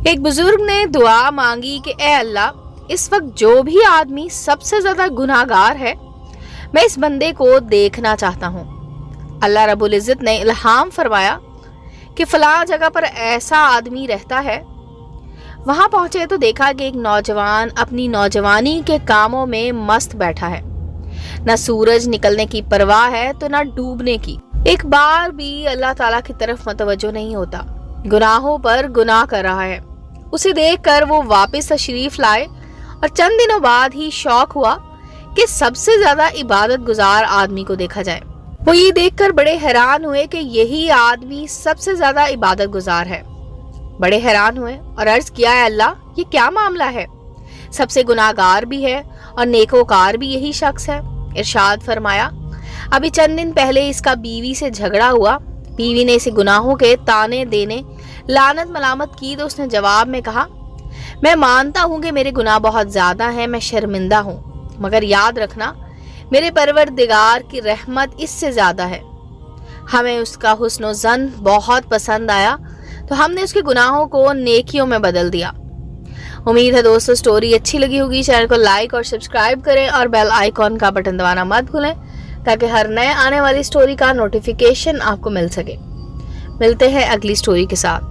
ایک بزرگ نے دعا مانگی کہ اے اللہ، اس وقت جو بھی آدمی سب سے زیادہ گناہگار ہے میں اس بندے کو دیکھنا چاہتا ہوں۔ اللہ رب العزت نے الہام فرمایا کہ فلاں جگہ پر ایسا آدمی رہتا ہے۔ وہاں پہنچے تو دیکھا کہ ایک نوجوان اپنی نوجوانی کے کاموں میں مست بیٹھا ہے، نہ سورج نکلنے کی پرواہ ہے تو نہ ڈوبنے کی، ایک بار بھی اللہ تعالیٰ کی طرف متوجہ نہیں ہوتا، گناہوں پر گناہ کر رہا ہے۔ اسے دیکھ کر وہ واپس تشریف لائے اور چند دنوں بعد ہی شوق ہوا کہ سب سے زیادہ عبادت گزار آدمی کو دیکھا جائے۔ وہ یہ دیکھ کر بڑے حیران ہوئے کہ یہی آدمی سب سے زیادہ عبادت گزار ہے۔ بڑے حیران ہوئے اور عرض کیا، اے اللہ، یہ کیا معاملہ ہے؟ سب سے گناہگار بھی ہے اور نیکوکار بھی یہی شخص ہے۔ ارشاد فرمایا، ابھی چند دن پہلے اس کا بیوی سے جھگڑا ہوا، بیوی نے اسے گناہوں کے تانے دینے لعنت ملامت کی تو اس نے جواب میں کہا، میں مانتا ہوں کہ میرے گناہ بہت زیادہ ہیں، میں شرمندہ ہوں، مگر یاد رکھنا میرے پروردگار کی رحمت اس سے زیادہ ہے۔ ہمیں اس کا حسن و ظن بہت پسند آیا تو ہم نے اس کے گناہوں کو نیکیوں میں بدل دیا۔ امید ہے دوستو سٹوری اچھی لگی ہوگی۔ چینل کو لائک اور سبسکرائب کریں اور بیل آئیکن کا بٹن دبانا مت بھولیں تاکہ ہر نئے آنے والی سٹوری کا نوٹیفیکیشن آپ کو مل سکے۔ ملتے ہیں اگلی سٹوری کے ساتھ۔